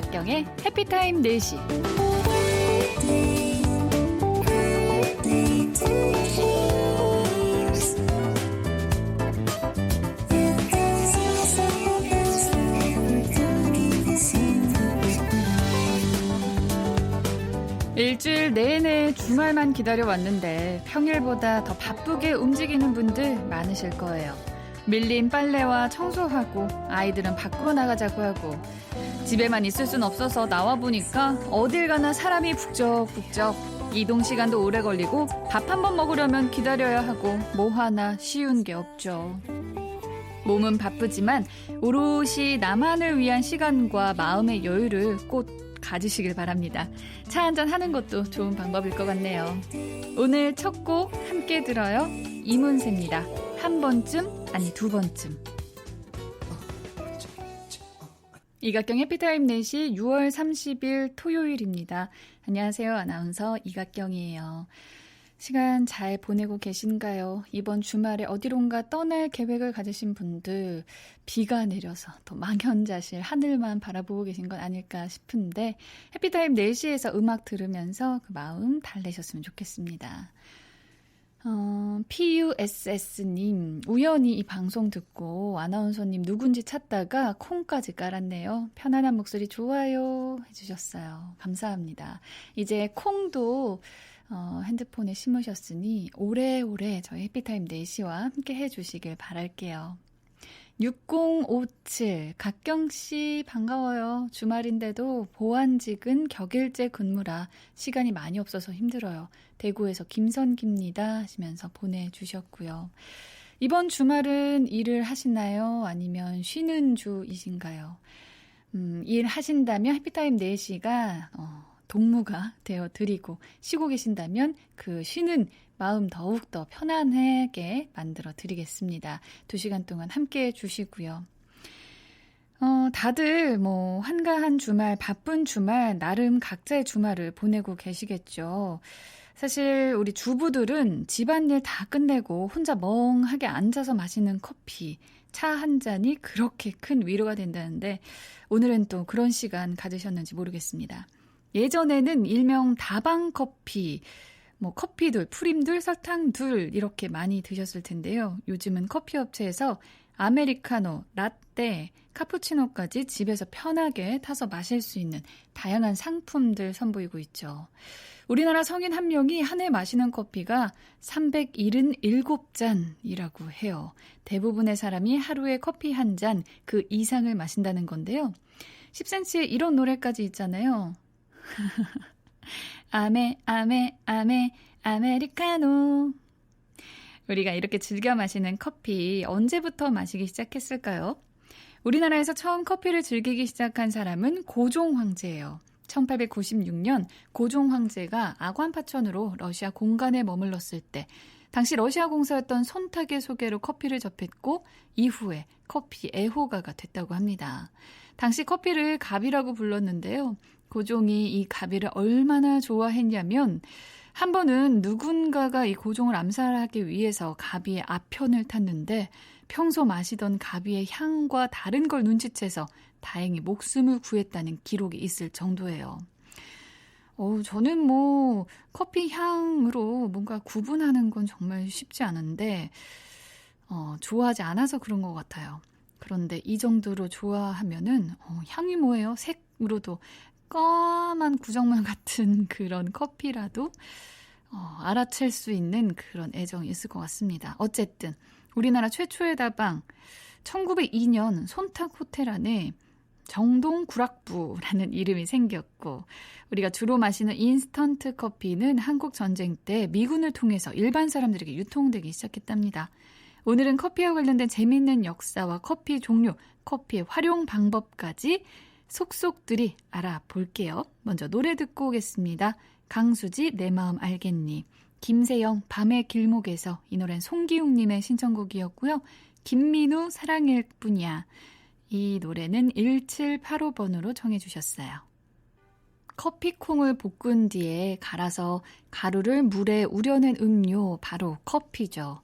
이각경의 해피타임 4시. 일주일 내내 주말만 기다려왔는데 평일보다 더 바쁘게 움직이는 분들 많으실 거예요. 밀린 빨래와 청소하고 아이들은 밖으로 나가자고 하고 집에만 있을 순 없어서 나와보니까 어딜 가나 사람이 북적북적, 이동 시간도 오래 걸리고 밥 한 번 먹으려면 기다려야 하고 뭐 하나 쉬운 게 없죠. 몸은 바쁘지만 오롯이 나만을 위한 시간과 마음의 여유를 꼭 가지시길 바랍니다. 차 한잔 하는 것도 좋은 방법일 것 같네요. 오늘 첫 곡 함께 들어요. 이문세입니다. 한 번쯤, 아니 두 번쯤. 이각경 해피타임 4시 6월 30일 토요일입니다. 안녕하세요. 아나운서 이각경이에요. 시간 잘 보내고 계신가요? 이번 주말에 어디론가 떠날 계획을 가지신 분들, 비가 내려서 또 망연자실 하늘만 바라보고 계신 건 아닐까 싶은데 해피타임 4시에서 음악 들으면서 그 마음 달래셨으면 좋겠습니다. PUSS님, 우연히 이 방송 듣고 아나운서님 누군지 찾다가 콩까지 깔았네요. 편안한 목소리 좋아요 해주셨어요. 감사합니다. 이제 콩도 핸드폰에 심으셨으니 오래오래 저희 해피타임 4시와 함께 해주시길 바랄게요. 6057, 각경씨 반가워요. 주말인데도 보안직은 격일제 근무라 시간이 많이 없어서 힘들어요. 대구에서 김선기입니다 하시면서 보내주셨고요. 이번 주말은 일을 하시나요? 아니면 쉬는 주이신가요? 일하신다면 해피타임 4시가 동무가 되어드리고, 쉬고 계신다면 그 쉬는 마음 더욱더 편안하게 만들어 드리겠습니다. 2시간 동안 함께 해주시고요. 다들 한가한 주말, 바쁜 주말, 나름 각자의 주말을 보내고 계시겠죠. 사실 우리 주부들은 집안일 다 끝내고 혼자 멍하게 앉아서 마시는 커피, 차 한 잔이 그렇게 큰 위로가 된다는데 오늘은 또 그런 시간 가지셨는지 모르겠습니다. 예전에는 일명 다방커피, 커피둘, 프림둘, 설탕둘 이렇게 많이 드셨을 텐데요. 요즘은 커피업체에서 아메리카노, 라떼, 카푸치노까지 집에서 편하게 타서 마실 수 있는 다양한 상품들 선보이고 있죠. 우리나라 성인 한 명이 한 해 마시는 커피가 377잔이라고 해요. 대부분의 사람이 하루에 커피 한 잔 그 이상을 마신다는 건데요. 10cm에 이런 노래까지 있잖아요. 아메 아메리카노. 우리가 이렇게 즐겨 마시는 커피 언제부터 마시기 시작했을까요? 우리나라에서 처음 커피를 즐기기 시작한 사람은 고종 황제예요. 1896년 고종 황제가 아관파천으로 러시아 공간에 머물렀을 때 당시 러시아 공사였던 손탁의 소개로 커피를 접했고 이후에 커피 애호가가 됐다고 합니다. 당시 커피를 갑이라고 불렀는데요. 고종이 이 가비를 얼마나 좋아했냐면 한 번은 누군가가 이 고종을 암살하기 위해서 가비의 아편을 탔는데 평소 마시던 가비의 향과 다른 걸 눈치채서 다행히 목숨을 구했다는 기록이 있을 정도예요. 저는 커피 향으로 뭔가 구분하는 건 정말 쉽지 않은데 좋아하지 않아서 그런 것 같아요. 그런데 이 정도로 좋아하면은 향이 뭐예요? 색으로도 까만 구정물 같은 그런 커피라도 알아챌 수 있는 그런 애정이 있을 것 같습니다. 어쨌든 우리나라 최초의 다방 1902년 손탁 호텔 안에 정동 구락부라는 이름이 생겼고 우리가 주로 마시는 인스턴트 커피는 한국 전쟁 때 미군을 통해서 일반 사람들에게 유통되기 시작했답니다. 오늘은 커피와 관련된 재미있는 역사와 커피 종류, 커피의 활용 방법까지 속속들이 알아볼게요. 먼저 노래 듣고 오겠습니다. 강수지 내 마음 알겠니, 김세영 밤의 길목에서, 이 노래는 송기웅님의 신청곡이었고요. 김민우 사랑일 뿐이야, 이 노래는 1785번으로 청해 주셨어요. 커피콩을 볶은 뒤에 갈아서 가루를 물에 우려낸 음료, 바로 커피죠.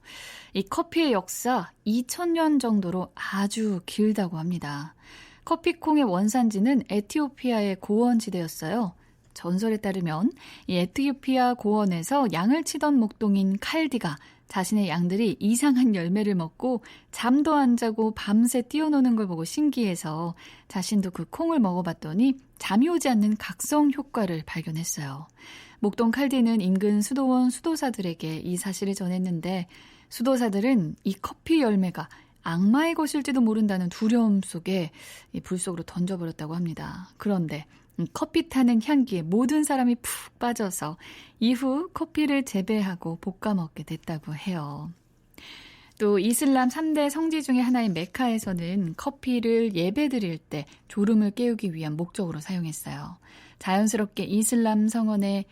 이 커피의 역사 2000년 정도로 아주 길다고 합니다. 커피콩의 원산지는 에티오피아의 고원지대였어요. 전설에 따르면 이 에티오피아 고원에서 양을 치던 목동인 칼디가 자신의 양들이 이상한 열매를 먹고 잠도 안 자고 밤새 뛰어노는 걸 보고 신기해서 자신도 그 콩을 먹어봤더니 잠이 오지 않는 각성 효과를 발견했어요. 목동 칼디는 인근 수도원 수도사들에게 이 사실을 전했는데 수도사들은 이 커피 열매가 악마의 것일지도 모른다는 두려움 속에 불 속으로 던져버렸다고 합니다. 그런데 커피 타는 향기에 모든 사람이 푹 빠져서 이후 커피를 재배하고 볶아 먹게 됐다고 해요. 또 이슬람 3대 성지 중에 하나인 메카에서는 커피를 예배드릴 때 졸음을 깨우기 위한 목적으로 사용했어요. 자연스럽게 이슬람 성원의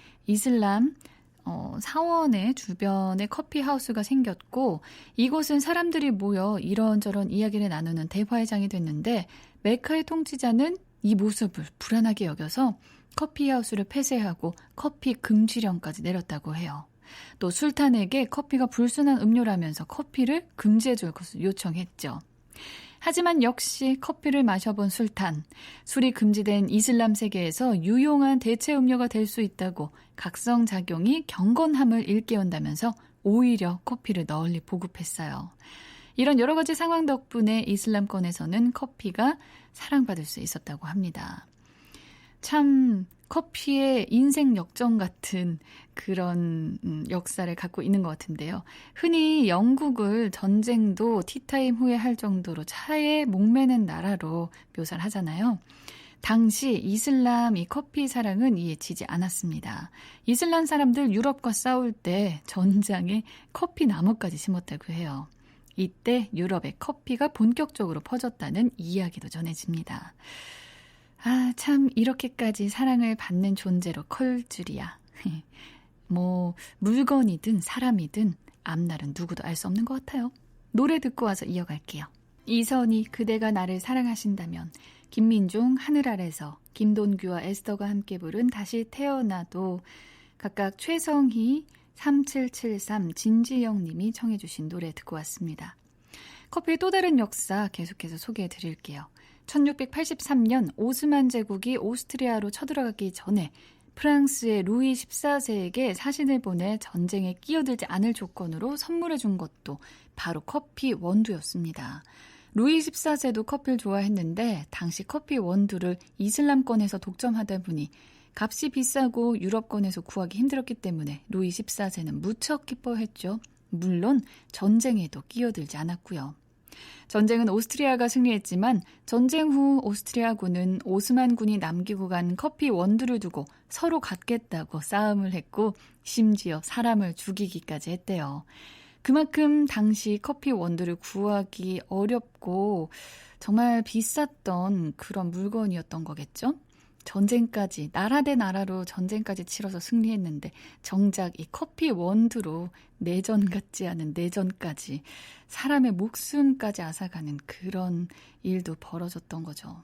사원의 주변에 커피 하우스가 생겼고 이곳은 사람들이 모여 이런저런 이야기를 나누는 대화의 장이 됐는데 메카의 통치자는 이 모습을 불안하게 여겨서 커피 하우스를 폐쇄하고 커피 금지령까지 내렸다고 해요. 또 술탄에게 커피가 불순한 음료라면서 커피를 금지해줄 것을 요청했죠. 하지만 역시 커피를 마셔본 술탄, 술이 금지된 이슬람 세계에서 유용한 대체 음료가 될 수 있다고 각성작용이 경건함을 일깨운다면서 오히려 커피를 널리 보급했어요. 이런 여러 가지 상황 덕분에 이슬람권에서는 커피가 사랑받을 수 있었다고 합니다. 참 커피의 인생 역전 같은 그런 역사를 갖고 있는 것 같은데요. 흔히 영국을 전쟁도 티타임 후에 할 정도로 차에 목매는 나라로 묘사를 하잖아요. 당시 이슬람 이 커피 사랑은 이에 지지 않았습니다. 이슬람 사람들 유럽과 싸울 때 전장에 커피 나무까지 심었다고 해요. 이때 유럽에 커피가 본격적으로 퍼졌다는 이야기도 전해집니다. 아, 참 이렇게까지 사랑을 받는 존재로 클 줄이야. 물건이든 사람이든 앞날은 누구도 알 수 없는 것 같아요. 노래 듣고 와서 이어갈게요. 이선희 그대가 나를 사랑하신다면, 김민종 하늘 아래서, 김돈규와 에스더가 함께 부른 다시 태어나도, 각각 최성희 3773 진지영 님이 청해 주신 노래 듣고 왔습니다. 커피의 또 다른 역사 계속해서 소개해 드릴게요. 1683년 오스만 제국이 오스트리아로 쳐들어가기 전에 프랑스의 루이 14세에게 사신을 보내 전쟁에 끼어들지 않을 조건으로 선물해 준 것도 바로 커피 원두였습니다. 루이 14세도 커피를 좋아했는데 당시 커피 원두를 이슬람권에서 독점하다 보니 값이 비싸고 유럽권에서 구하기 힘들었기 때문에 루이 14세는 무척 기뻐했죠. 물론 전쟁에도 끼어들지 않았고요. 전쟁은 오스트리아가 승리했지만 전쟁 후 오스트리아군은 오스만군이 남기고 간 커피 원두를 두고 서로 갖겠다고 싸움을 했고 심지어 사람을 죽이기까지 했대요. 그만큼 당시 커피 원두를 구하기 어렵고 정말 비쌌던 그런 물건이었던 거겠죠? 전쟁까지, 나라 대 나라로 전쟁까지 치러서 승리했는데 정작 이 커피 원두로 내전 같지 않은 내전까지 사람의 목숨까지 앗아가는 그런 일도 벌어졌던 거죠.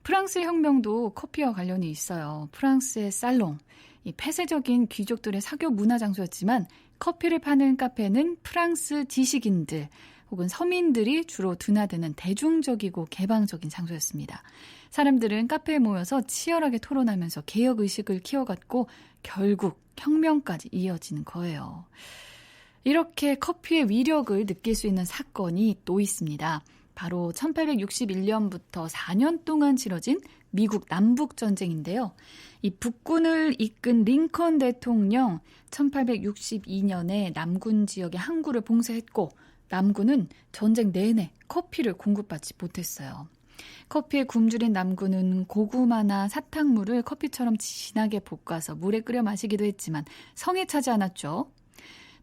프랑스 혁명도 커피와 관련이 있어요. 프랑스의 살롱, 이 폐쇄적인 귀족들의 사교 문화 장소였지만 커피를 파는 카페는 프랑스 지식인들 혹은 서민들이 주로 드나드는 대중적이고 개방적인 장소였습니다. 사람들은 카페에 모여서 치열하게 토론하면서 개혁의식을 키워갔고 결국 혁명까지 이어지는 거예요. 이렇게 커피의 위력을 느낄 수 있는 사건이 또 있습니다. 바로 1861년부터 4년 동안 치러진 미국 남북전쟁인데요. 이 북군을 이끈 링컨 대통령 1862년에 남군 지역의 항구를 봉쇄했고 남군은 전쟁 내내 커피를 공급받지 못했어요. 커피에 굶주린 남군은 고구마나 사탕물을 커피처럼 진하게 볶아서 물에 끓여 마시기도 했지만 성에 차지 않았죠.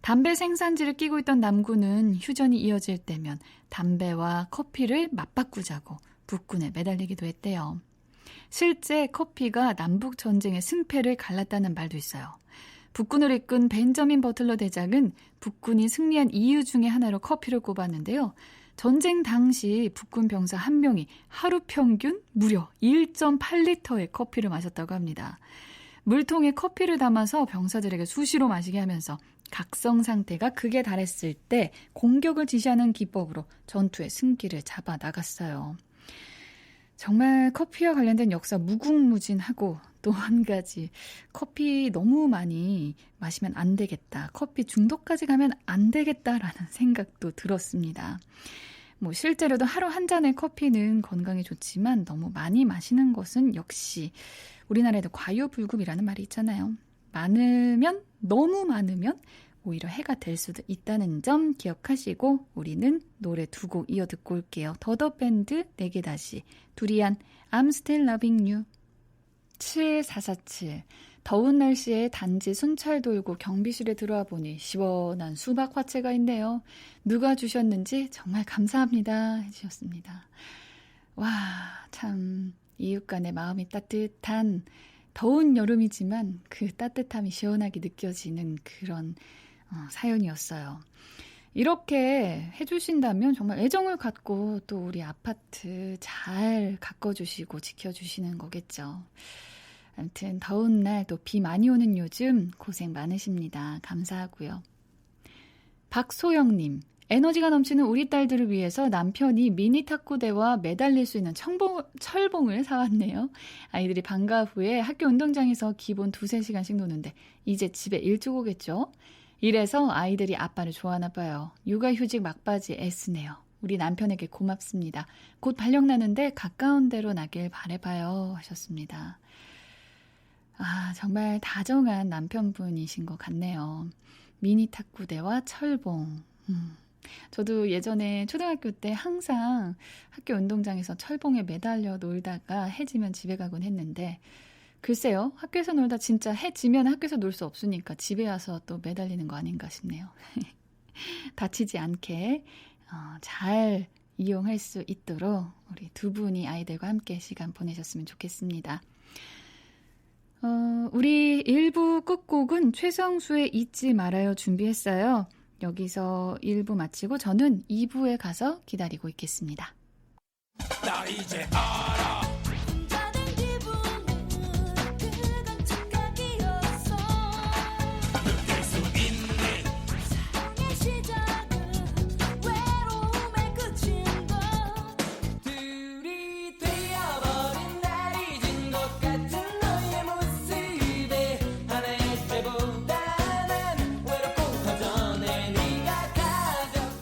담배 생산지를 끼고 있던 남군은 휴전이 이어질 때면 담배와 커피를 맞바꾸자고 북군에 매달리기도 했대요. 실제 커피가 남북전쟁의 승패를 갈랐다는 말도 있어요. 북군을 이끈 벤저민 버틀러 대장은 북군이 승리한 이유 중에 하나로 커피를 꼽았는데요. 전쟁 당시 북군 병사 한 명이 하루 평균 무려 1.8리터의 커피를 마셨다고 합니다. 물통에 커피를 담아서 병사들에게 수시로 마시게 하면서 각성 상태가 극에 달했을 때 공격을 지시하는 기법으로 전투의 승기를 잡아 나갔어요. 정말 커피와 관련된 역사 무궁무진하고 또 한 가지 커피 너무 많이 마시면 안 되겠다. 커피 중독까지 가면 안 되겠다라는 생각도 들었습니다. 뭐 실제로도 하루 한 잔의 커피는 건강에 좋지만 너무 많이 마시는 것은 역시 우리나라에도 과유불급이라는 말이 있잖아요. 너무 많으면 오히려 해가 될 수도 있다는 점 기억하시고 우리는 노래 두 곡 이어 듣고 올게요. 더더밴드 내게 다시, 두리안 I'm Still Loving You. 7447 더운 날씨에 단지 순찰 돌고 경비실에 들어와 보니 시원한 수박 화채가 있네요. 누가 주셨는지 정말 감사합니다 해주셨습니다. 와, 참 이웃 간의 마음이 따뜻한 더운 여름이지만 그 따뜻함이 시원하게 느껴지는 그런 사연이었어요. 이렇게 해주신다면 정말 애정을 갖고 또 우리 아파트 잘 가꿔주시고 지켜주시는 거겠죠. 아무튼 더운 날 또 비 많이 오는 요즘 고생 많으십니다. 감사하고요. 박소영님, 에너지가 넘치는 우리 딸들을 위해서 남편이 미니 탁구대와 매달릴 수 있는 철봉을 사왔네요. 아이들이 방과 후에 학교 운동장에서 기본 2-3시간씩 노는데 이제 집에 일찍 오겠죠? 이래서 아이들이 아빠를 좋아하나 봐요. 육아휴직 막바지 애쓰네요. 우리 남편에게 고맙습니다. 곧 발령 나는데 가까운 데로 나길 바라봐요 하셨습니다. 아, 정말 다정한 남편분이신 것 같네요. 미니 탁구대와 철봉. 저도 예전에 초등학교 때 항상 학교 운동장에서 철봉에 매달려 놀다가 해 지면 집에 가곤 했는데 글쎄요. 학교에서 놀다 진짜 해 지면 학교에서 놀 수 없으니까 집에 와서 또 매달리는 거 아닌가 싶네요. 다치지 않게 잘 이용할 수 있도록 우리 두 분이 아이들과 함께 시간 보내셨으면 좋겠습니다. 우리 1부 끝곡은 최성수의 잊지 말아요 준비했어요. 여기서 1부 마치고 저는 2부에 가서 기다리고 있겠습니다. 나 이제 알아.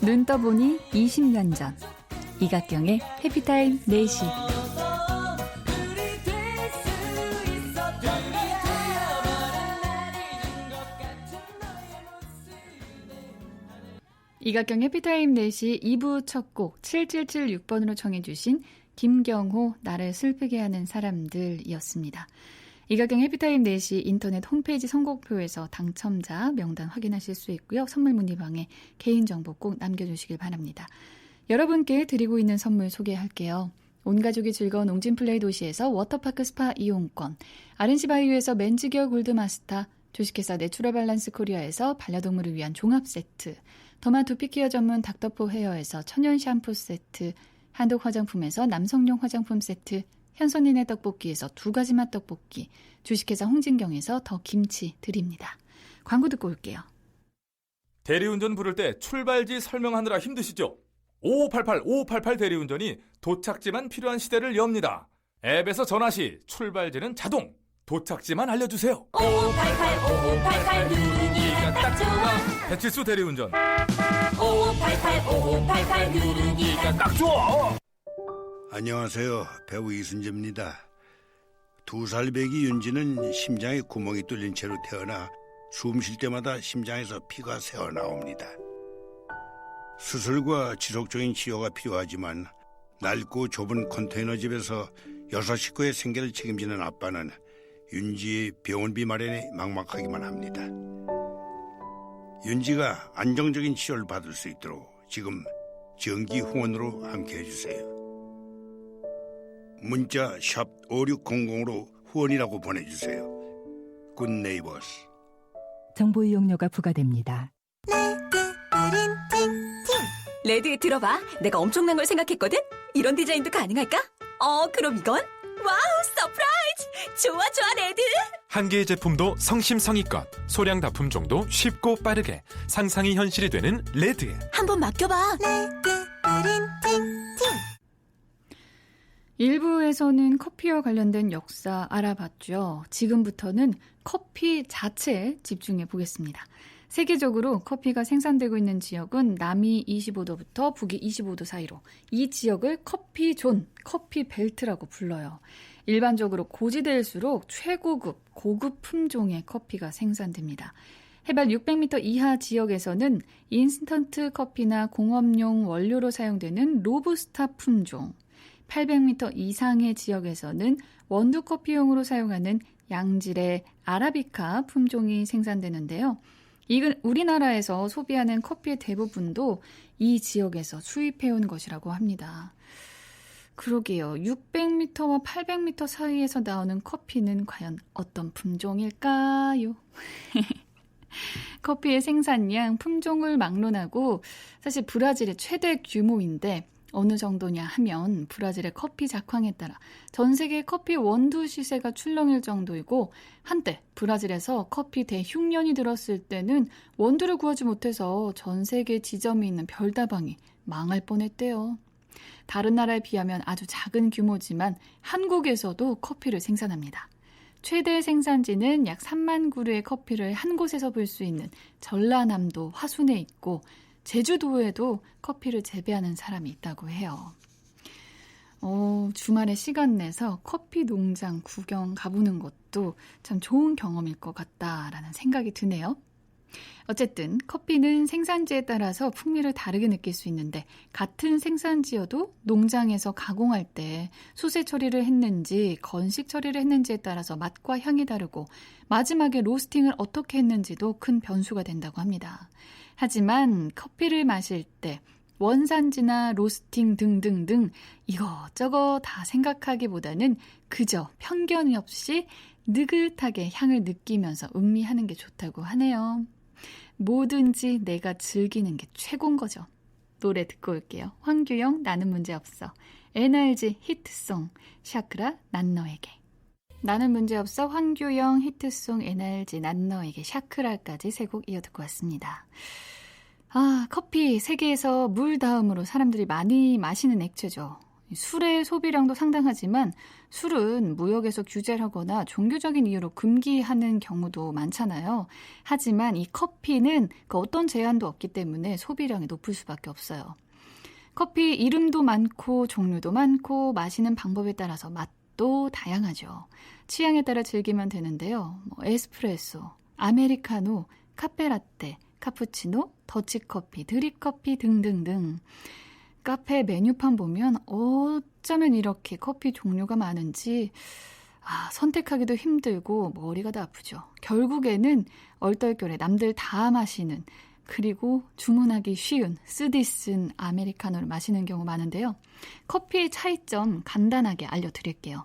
눈 떠보니 20년 전 이각경의 해피타임 4시. 이각경 해피타임 4시 2부 첫 곡 7776번으로 청해주신 김경호 나를 슬프게 하는 사람들이었습니다. 이각경 해피타임 4시 인터넷 홈페이지 선곡표에서 당첨자 명단 확인하실 수 있고요. 선물 문의방에 개인정보 꼭 남겨주시길 바랍니다. 여러분께 드리고 있는 선물 소개할게요. 온가족이 즐거운 옹진플레이 도시에서 워터파크 스파 이용권, 아른시바이유에서 맨즈기어 골드마스터, 주식회사 내추럴밸런스 코리아에서 반려동물을 위한 종합세트, 더마 두피케어 전문 닥터포 헤어에서 천연 샴푸 세트, 한독 화장품에서 남성용 화장품 세트, 현선인의 떡볶이에서 2가지 맛 떡볶이, 주식회사 홍진경에서 더 김치 드립니다. 광고 듣고 올게요. 대리운전 부를 때 출발지 설명하느라 힘드시죠? 5588 대리운전이 도착지만 필요한 시대를 엽니다. 앱에서 전화 시 출발지는 자동, 도착지만 알려주세요. 5588 누르기가 딱 좋아. 배칠수 대리운전. 5588 누르기가 딱 좋아. 안녕하세요. 배우 이순재입니다. 2살 배기 윤지는 심장에 구멍이 뚫린 채로 태어나 숨 쉴 때마다 심장에서 피가 새어나옵니다. 수술과 지속적인 치료가 필요하지만 낡고 좁은 컨테이너 집에서 6 식구의 생계를 책임지는 아빠는 윤지의 병원비 마련에 막막하기만 합니다. 윤지가 안정적인 치료를 받을 수 있도록 지금 정기 후원으로 함께 해주세요. 문자 샵 5600으로 후원이라고 보내주세요. 굿네이버스. 정보 이용료가 부과됩니다. 레드 들어봐. 내가 엄청난 걸 생각했거든. 이런 디자인도 가능할까? 그럼 이건? 와우, 서프라이즈! 좋아, 레드! 한 개의 제품도 성심성의껏, 소량 납품 정도 쉽고 빠르게 상상이 현실이 되는 레드. 한번 맡겨봐. 일부에서는 커피와 관련된 역사 알아봤죠. 지금부터는 커피 자체에 집중해 보겠습니다. 세계적으로 커피가 생산되고 있는 지역은 남이 25도부터 북이 25도 사이로 이 지역을 커피존, 커피벨트라고 불러요. 일반적으로 고지대일수록 최고급, 고급 품종의 커피가 생산됩니다. 해발 600m 이하 지역에서는 인스턴트 커피나 공업용 원료로 사용되는 로부스타 품종, 800m 이상의 지역에서는 원두커피용으로 사용하는 양질의 아라비카 품종이 생산되는데요. 이건 우리나라에서 소비하는 커피의 대부분도 이 지역에서 수입해온 것이라고 합니다. 그러게요. 600m와 800m 사이에서 나오는 커피는 과연 어떤 품종일까요? 커피의 생산량, 품종을 막론하고 사실 브라질의 최대 규모인데 어느 정도냐 하면 브라질의 커피 작황에 따라 전 세계 커피 원두 시세가 출렁일 정도이고 한때 브라질에서 커피 대흉년이 들었을 때는 원두를 구하지 못해서 전 세계 지점이 있는 별다방이 망할 뻔했대요. 다른 나라에 비하면 아주 작은 규모지만 한국에서도 커피를 생산합니다. 최대 생산지는 약 3만 그루의 커피를 한 곳에서 볼 수 있는 전라남도 화순에 있고 제주도에도 커피를 재배하는 사람이 있다고 해요. 주말에 시간 내서 커피 농장 구경 가보는 것도 참 좋은 경험일 것 같다라는 생각이 드네요. 어쨌든 커피는 생산지에 따라서 풍미를 다르게 느낄 수 있는데 같은 생산지여도 농장에서 가공할 때 수세 처리를 했는지 건식 처리를 했는지에 따라서 맛과 향이 다르고 마지막에 로스팅을 어떻게 했는지도 큰 변수가 된다고 합니다. 하지만 커피를 마실 때 원산지나 로스팅 등등등 이것저것 다 생각하기보다는 그저 편견 없이 느긋하게 향을 느끼면서 음미하는 게 좋다고 하네요. 뭐든지 내가 즐기는 게 최고인 거죠. 노래 듣고 올게요. 황규영 나는 문제없어. NRG 히트송 샤크라 난 너에게. 나는 문제없어 황규영 히트송 NRG 난 너에게 샤크라까지 세 곡 이어 듣고 왔습니다. 커피 세계에서 물 다음으로 사람들이 많이 마시는 액체죠. 술의 소비량도 상당하지만 술은 무역에서 규제를 하거나 종교적인 이유로 금기하는 경우도 많잖아요. 하지만 이 커피는 그 어떤 제한도 없기 때문에 소비량이 높을 수밖에 없어요. 커피 이름도 많고 종류도 많고 마시는 방법에 따라서 맛도 다양하죠. 취향에 따라 즐기면 되는데요. 에스프레소, 아메리카노, 카페라떼, 카푸치노, 더치커피, 드립커피 등등등. 카페 메뉴판 보면 어쩌면 이렇게 커피 종류가 많은지 선택하기도 힘들고 머리가 다 아프죠. 결국에는 얼떨결에 남들 다 마시는 그리고 주문하기 쉬운 쓰디 쓴 아메리카노를 마시는 경우 많은데요. 커피의 차이점 간단하게 알려드릴게요.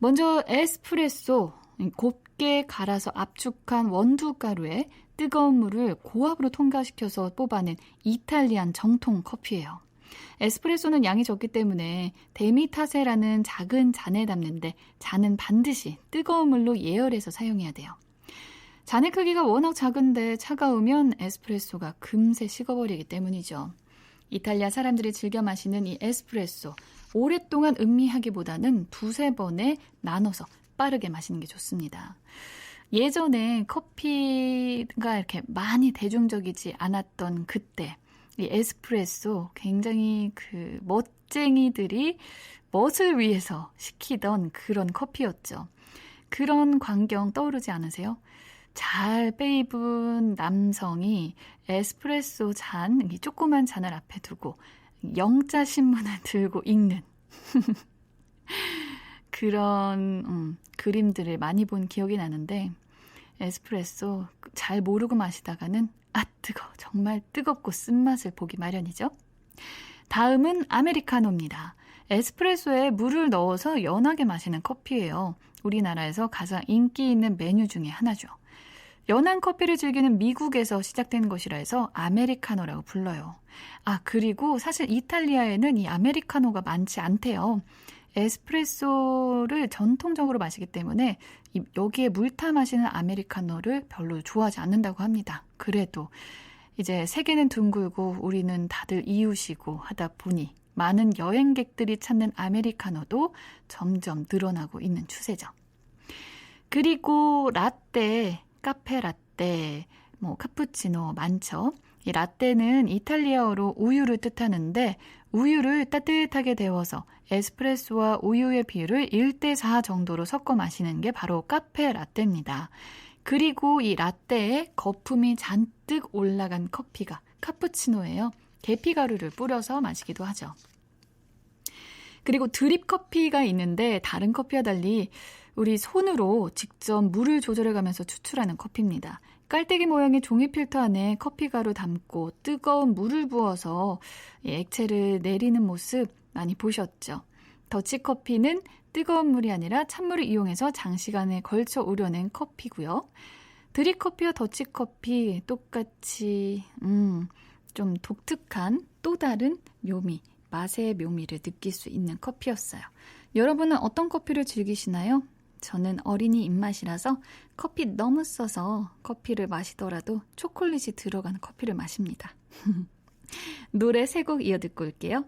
먼저 에스프레소, 곱게 갈아서 압축한 원두가루에 뜨거운 물을 고압으로 통과시켜서 뽑아낸 이탈리안 정통 커피예요. 에스프레소는 양이 적기 때문에 데미타세라는 작은 잔에 담는데 잔은 반드시 뜨거운 물로 예열해서 사용해야 돼요. 잔의 크기가 워낙 작은데 차가우면 에스프레소가 금세 식어버리기 때문이죠. 이탈리아 사람들이 즐겨 마시는 이 에스프레소, 오랫동안 음미하기보다는 두세 번에 나눠서 빠르게 마시는 게 좋습니다. 예전에 커피가 이렇게 많이 대중적이지 않았던 그때 이 에스프레소 굉장히 그 멋쟁이들이 멋을 위해서 시키던 그런 커피였죠. 그런 광경 떠오르지 않으세요? 잘 빼입은 남성이 에스프레소 잔, 이 조그만 잔을 앞에 두고 영자 신문을 들고 읽는 그런 그림들을 많이 본 기억이 나는데 에스프레소 잘 모르고 마시다가는 뜨거, 정말 뜨겁고 쓴맛을 보기 마련이죠. 다음은 아메리카노입니다. 에스프레소에 물을 넣어서 연하게 마시는 커피예요. 우리나라에서 가장 인기 있는 메뉴 중에 하나죠. 연한 커피를 즐기는 미국에서 시작된 것이라 해서 아메리카노라고 불러요. 그리고 사실 이탈리아에는 이 아메리카노가 많지 않대요. 에스프레소를 전통적으로 마시기 때문에 여기에 물 타 마시는 아메리카노를 별로 좋아하지 않는다고 합니다. 그래도 이제 세계는 둥글고 우리는 다들 이웃이고 하다 보니 많은 여행객들이 찾는 아메리카노도 점점 늘어나고 있는 추세죠. 그리고 라떼, 카페 라떼, 카푸치노 많죠. 이 라떼는 이탈리아어로 우유를 뜻하는데 우유를 따뜻하게 데워서 에스프레소와 우유의 비율을 1대4 정도로 섞어 마시는 게 바로 카페 라떼입니다. 그리고 이 라떼에 거품이 잔뜩 올라간 커피가 카푸치노예요. 계피가루를 뿌려서 마시기도 하죠. 그리고 드립 커피가 있는데 다른 커피와 달리 우리 손으로 직접 물을 조절해가면서 추출하는 커피입니다. 깔때기 모양의 종이 필터 안에 커피가루 담고 뜨거운 물을 부어서 액체를 내리는 모습 많이 보셨죠? 더치커피는 뜨거운 물이 아니라 찬물을 이용해서 장시간에 걸쳐 우려낸 커피고요. 드립커피와 더치커피 똑같이 좀 독특한 또 다른 묘미, 맛의 묘미를 느낄 수 있는 커피였어요. 여러분은 어떤 커피를 즐기시나요? 저는 어린이 입맛이라서 커피 너무 써서 커피를 마시더라도 초콜릿이 들어간 커피를 마십니다. 노래 3곡 이어 듣고 올게요.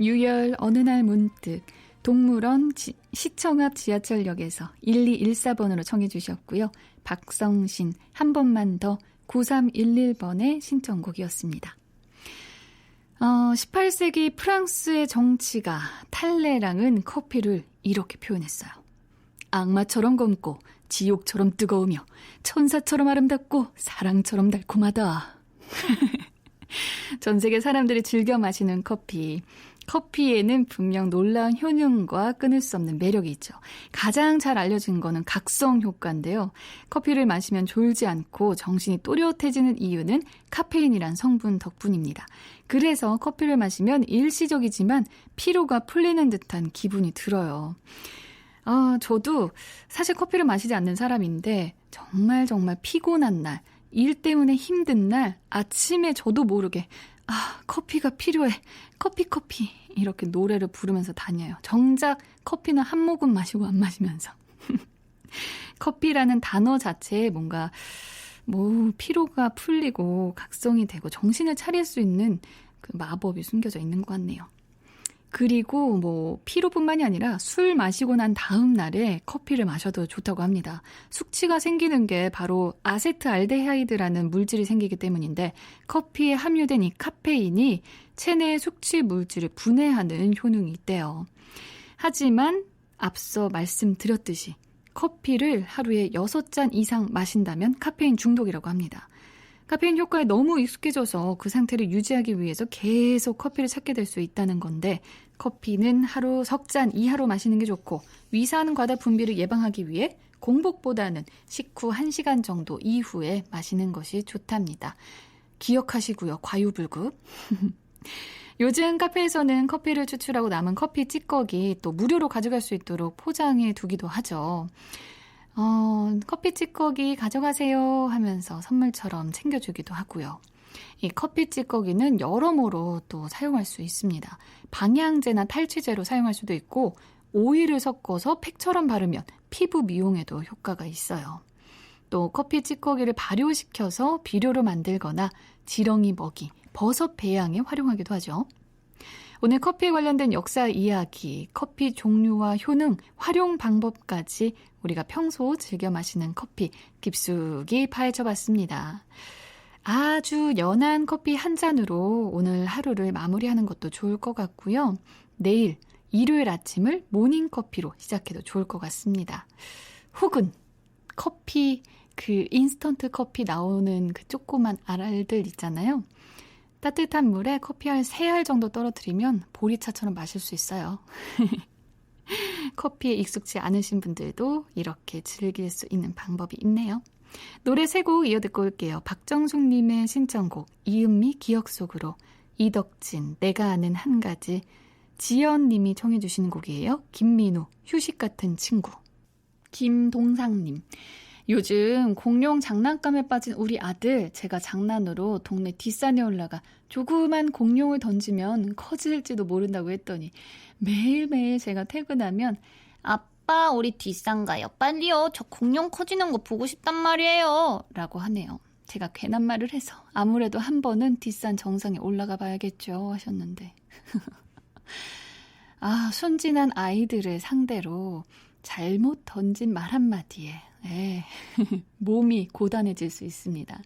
유열 어느 날 문득 동물원 시청 앞 지하철역에서 1214번으로 청해 주셨고요. 박성신 한 번만 더 9311번의 신청곡이었습니다. 18세기 프랑스의 정치가 탈레랑은 커피를 이렇게 표현했어요. 악마처럼 검고 지옥처럼 뜨거우며 천사처럼 아름답고 사랑처럼 달콤하다. 전 세계 사람들이 즐겨 마시는 커피. 커피에는 분명 놀라운 효능과 끊을 수 없는 매력이 있죠. 가장 잘 알려진 거는 각성 효과인데요. 커피를 마시면 졸지 않고 정신이 또렷해지는 이유는 카페인이란 성분 덕분입니다. 그래서 커피를 마시면 일시적이지만 피로가 풀리는 듯한 기분이 들어요. 저도 사실 커피를 마시지 않는 사람인데 정말 피곤한 날, 일 때문에 힘든 날 아침에 저도 모르게 커피가 필요해. 커피 이렇게 노래를 부르면서 다녀요. 정작 커피는 한 모금 마시고 안 마시면서. 커피라는 단어 자체에 뭔가 피로가 풀리고 각성이 되고 정신을 차릴 수 있는 그 마법이 숨겨져 있는 것 같네요. 그리고 피로뿐만이 아니라 술 마시고 난 다음 날에 커피를 마셔도 좋다고 합니다. 숙취가 생기는 게 바로 아세트알데하이드라는 물질이 생기기 때문인데 커피에 함유된 이 카페인이 체내의 숙취 물질을 분해하는 효능이 있대요. 하지만 앞서 말씀드렸듯이 커피를 하루에 6잔 이상 마신다면 카페인 중독이라고 합니다. 카페인 효과에 너무 익숙해져서 그 상태를 유지하기 위해서 계속 커피를 찾게 될 수 있다는 건데 커피는 하루 석 잔 이하로 마시는 게 좋고 위산 과다 분비를 예방하기 위해 공복보다는 식후 1시간 정도 이후에 마시는 것이 좋답니다. 기억하시고요. 과유불급. 요즘 카페에서는 커피를 추출하고 남은 커피 찌꺼기 또 무료로 가져갈 수 있도록 포장해 두기도 하죠. 커피 찌꺼기 가져가세요 하면서 선물처럼 챙겨주기도 하고요. 이 커피 찌꺼기는 여러모로 또 사용할 수 있습니다. 방향제나 탈취제로 사용할 수도 있고 오일을 섞어서 팩처럼 바르면 피부 미용에도 효과가 있어요. 또 커피 찌꺼기를 발효시켜서 비료로 만들거나 지렁이 먹이, 버섯 배양에 활용하기도 하죠. 오늘 커피에 관련된 역사 이야기, 커피 종류와 효능, 활용 방법까지 우리가 평소 즐겨 마시는 커피 깊숙이 파헤쳐봤습니다. 아주 연한 커피 한 잔으로 오늘 하루를 마무리하는 것도 좋을 것 같고요. 내일 일요일 아침을 모닝커피로 시작해도 좋을 것 같습니다. 혹은 커피, 인스턴트 커피 나오는 그 조그만 알들 있잖아요. 따뜻한 물에 커피 알 3알 정도 떨어뜨리면 보리차처럼 마실 수 있어요. 커피에 익숙지 않으신 분들도 이렇게 즐길 수 있는 방법이 있네요. 노래 3곡 이어 듣고 올게요. 박정숙님의 신청곡 이은미 기억 속으로, 이덕진 내가 아는 한 가지, 지연님이 청해 주시는 곡이에요. 김민우 휴식 같은 친구. 김동상님, 요즘 공룡 장난감에 빠진 우리 아들, 제가 장난으로 동네 뒷산에 올라가 조그만 공룡을 던지면 커질지도 모른다고 했더니 매일매일 제가 퇴근하면 아빠 우리 뒷산 가요. 빨리요. 저 공룡 커지는 거 보고 싶단 말이에요. 라고 하네요. 제가 괜한 말을 해서 아무래도 한 번은 뒷산 정상에 올라가 봐야겠죠 하셨는데 아, 순진한 아이들을 상대로 잘못 던진 말 한마디에 몸이 고단해질 수 있습니다.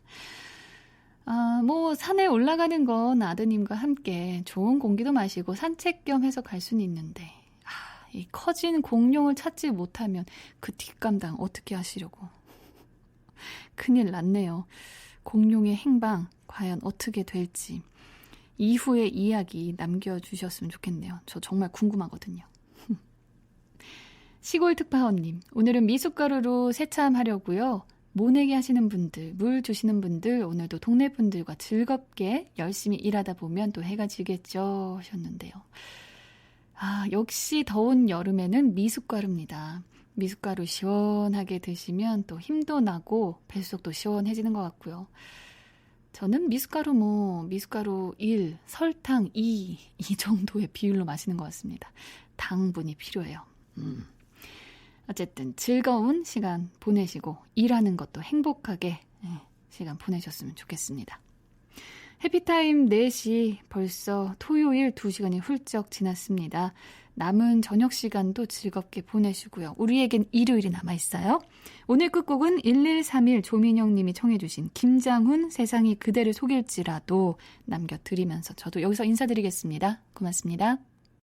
산에 올라가는 건 아드님과 함께 좋은 공기도 마시고 산책 겸 해서 갈 수는 있는데, 이 커진 공룡을 찾지 못하면 그 뒷감당 어떻게 하시려고. 큰일 났네요. 공룡의 행방 과연 어떻게 될지 이후의 이야기 남겨주셨으면 좋겠네요. 저 정말 궁금하거든요. 시골 특파원님, 오늘은 미숫가루로 세참하려고요. 모내기 하시는 분들, 물 주시는 분들, 오늘도 동네 분들과 즐겁게 열심히 일하다 보면 또 해가 지겠죠 하셨는데요. 역시 더운 여름에는 미숫가루입니다. 미숫가루 시원하게 드시면 또 힘도 나고 뱃속도 시원해지는 것 같고요. 저는 미숫가루 1, 설탕 2, 이 정도의 비율로 마시는 것 같습니다. 당분이 필요해요. 어쨌든 즐거운 시간 보내시고 일하는 것도 행복하게 시간 보내셨으면 좋겠습니다. 해피타임 4시 벌써 토요일 2시간이 훌쩍 지났습니다. 남은 저녁 시간도 즐겁게 보내시고요. 우리에겐 일요일이 남아있어요. 오늘 끝곡은 1131 조민영 님이 청해 주신 김장훈 세상이 그대를 속일지라도 남겨드리면서 저도 여기서 인사드리겠습니다. 고맙습니다.